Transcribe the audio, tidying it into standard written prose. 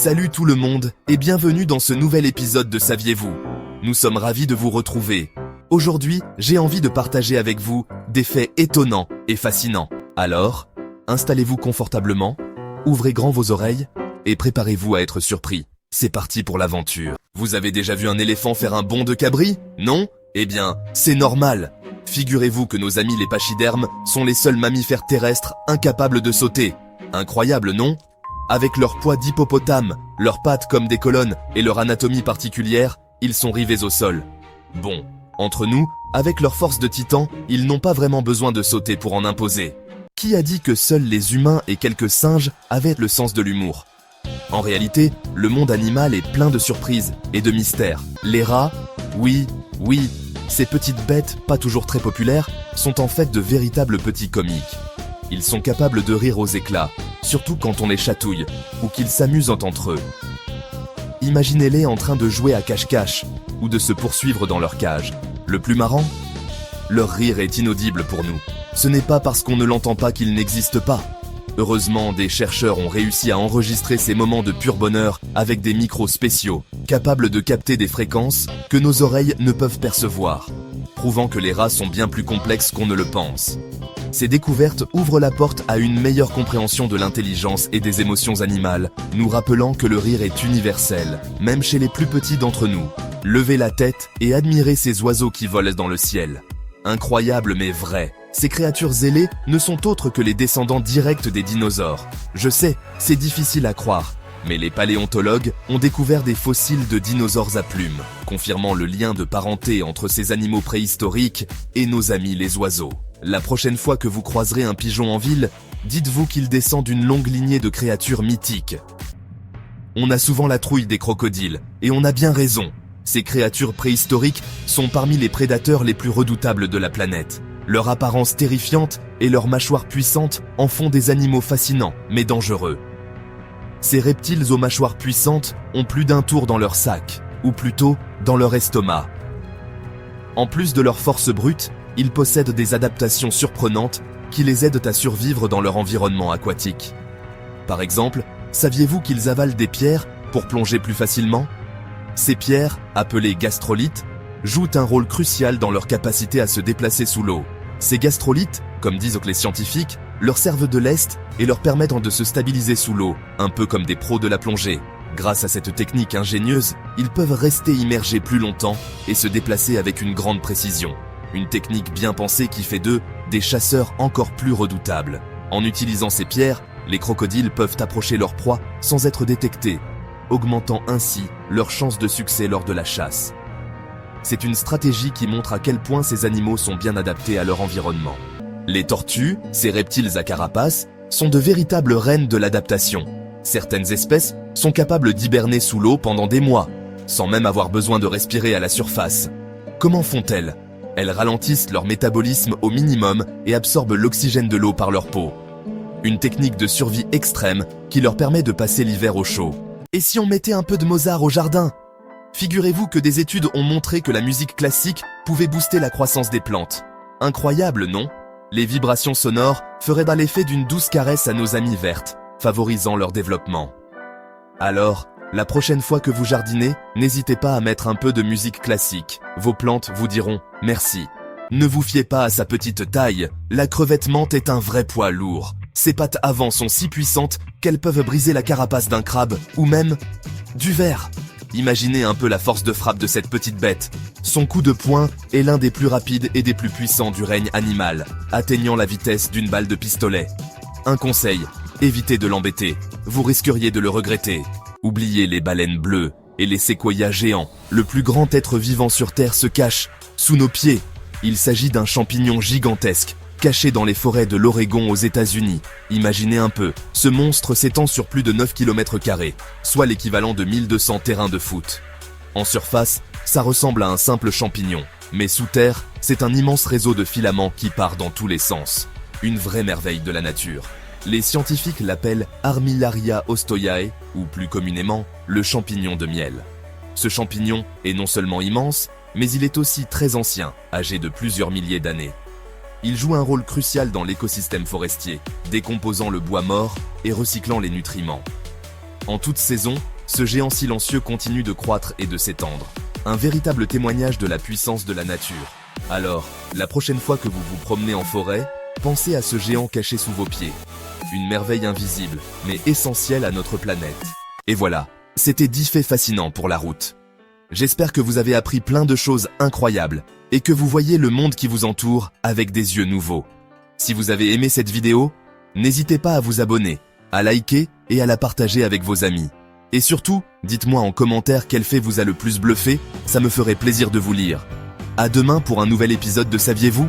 Salut tout le monde et bienvenue dans ce nouvel épisode de Saviez-vous? Nous sommes ravis de vous retrouver. Aujourd'hui, j'ai envie de partager avec vous des faits étonnants et fascinants. Alors, installez-vous confortablement, ouvrez grand vos oreilles et préparez-vous à être surpris. C'est parti pour l'aventure. Vous avez déjà vu un éléphant faire un bond de cabri? Non? Eh bien, c'est normal. Figurez-vous que nos amis les pachydermes sont les seuls mammifères terrestres incapables de sauter. Incroyable, non? Avec leur poids d'hippopotame, leurs pattes comme des colonnes et leur anatomie particulière, ils sont rivés au sol. Bon, entre nous, avec leur force de titan, ils n'ont pas vraiment besoin de sauter pour en imposer. Qui a dit que seuls les humains et quelques singes avaient le sens de l'humour? En réalité, le monde animal est plein de surprises et de mystères. Les rats, oui, ces petites bêtes, pas toujours très populaires, sont en fait de véritables petits comiques. Ils sont capables de rire aux éclats, surtout quand on les chatouille, ou qu'ils s'amusent entre eux. Imaginez-les en train de jouer à cache-cache, ou de se poursuivre dans leur cage. Le plus marrant? Leur rire est inaudible pour nous. Ce n'est pas parce qu'on ne l'entend pas qu'il n'existe pas. Heureusement, des chercheurs ont réussi à enregistrer ces moments de pur bonheur avec des micros spéciaux, capables de capter des fréquences que nos oreilles ne peuvent percevoir, prouvant que les rats sont bien plus complexes qu'on ne le pense. Ces découvertes ouvrent la porte à une meilleure compréhension de l'intelligence et des émotions animales, nous rappelant que le rire est universel, même chez les plus petits d'entre nous. Levez la tête et admirez ces oiseaux qui volent dans le ciel. Incroyable mais vrai, ces créatures ailées ne sont autres que les descendants directs des dinosaures. Je sais, c'est difficile à croire, mais les paléontologues ont découvert des fossiles de dinosaures à plumes, confirmant le lien de parenté entre ces animaux préhistoriques et nos amis les oiseaux. La prochaine fois que vous croiserez un pigeon en ville, dites-vous qu'il descend d'une longue lignée de créatures mythiques. On a souvent la trouille des crocodiles, et on a bien raison. Ces créatures préhistoriques sont parmi les prédateurs les plus redoutables de la planète. Leur apparence terrifiante et leurs mâchoires puissantes en font des animaux fascinants, mais dangereux. Ces reptiles aux mâchoires puissantes ont plus d'un tour dans leur sac, ou plutôt dans leur estomac. En plus de leur force brute, ils possèdent des adaptations surprenantes qui les aident à survivre dans leur environnement aquatique. Par exemple, saviez-vous qu'ils avalent des pierres pour plonger plus facilement? Ces pierres, appelées gastrolites, jouent un rôle crucial dans leur capacité à se déplacer sous l'eau. Ces gastrolites, comme disent les scientifiques, leur servent de lest et leur permettent de se stabiliser sous l'eau, un peu comme des pros de la plongée. Grâce à cette technique ingénieuse, ils peuvent rester immergés plus longtemps et se déplacer avec une grande précision. Une technique bien pensée qui fait d'eux des chasseurs encore plus redoutables. En utilisant ces pierres, les crocodiles peuvent approcher leur proie sans être détectés, augmentant ainsi leurs chances de succès lors de la chasse. C'est une stratégie qui montre à quel point ces animaux sont bien adaptés à leur environnement. Les tortues, ces reptiles à carapace, sont de véritables reines de l'adaptation. Certaines espèces sont capables d'hiberner sous l'eau pendant des mois, sans même avoir besoin de respirer à la surface. Comment font-elles? Elles ralentissent leur métabolisme au minimum et absorbent l'oxygène de l'eau par leur peau. Une technique de survie extrême qui leur permet de passer l'hiver au chaud. Et si on mettait un peu de Mozart au jardin? Figurez-vous que des études ont montré que la musique classique pouvait booster la croissance des plantes. Incroyable, non? Les vibrations sonores feraient dans l'effet d'une douce caresse à nos amies vertes, favorisant leur développement. Alors, la prochaine fois que vous jardinez, n'hésitez pas à mettre un peu de musique classique. Vos plantes vous diront « merci ». Ne vous fiez pas à sa petite taille, la crevette menthe est un vrai poids lourd. Ses pattes avant sont si puissantes qu'elles peuvent briser la carapace d'un crabe, ou même du verre. Imaginez un peu la force de frappe de cette petite bête. Son coup de poing est l'un des plus rapides et des plus puissants du règne animal, atteignant la vitesse d'une balle de pistolet. Un conseil, évitez de l'embêter, vous risqueriez de le regretter. Oubliez les baleines bleues et les séquoias géants. Le plus grand être vivant sur Terre se cache sous nos pieds. Il s'agit d'un champignon gigantesque, caché dans les forêts de l'Oregon aux États-Unis. Imaginez un peu, ce monstre s'étend sur plus de 9 km², soit l'équivalent de 1200 terrains de foot. En surface, ça ressemble à un simple champignon, mais sous terre, c'est un immense réseau de filaments qui part dans tous les sens. Une vraie merveille de la nature. Les scientifiques l'appellent Armillaria ostoyae, ou plus communément, le champignon de miel. Ce champignon est non seulement immense, mais il est aussi très ancien, âgé de plusieurs milliers d'années. Il joue un rôle crucial dans l'écosystème forestier, décomposant le bois mort et recyclant les nutriments. En toute saison, ce géant silencieux continue de croître et de s'étendre. Un véritable témoignage de la puissance de la nature. Alors, la prochaine fois que vous vous promenez en forêt, pensez à ce géant caché sous vos pieds. Une merveille invisible, mais essentielle à notre planète. Et voilà, c'était 10 faits fascinants pour la route. J'espère que vous avez appris plein de choses incroyables et que vous voyez le monde qui vous entoure avec des yeux nouveaux. Si vous avez aimé cette vidéo, n'hésitez pas à vous abonner, à liker et à la partager avec vos amis. Et surtout, dites-moi en commentaire quel fait vous a le plus bluffé, ça me ferait plaisir de vous lire. À demain pour un nouvel épisode de Saviez-vous ?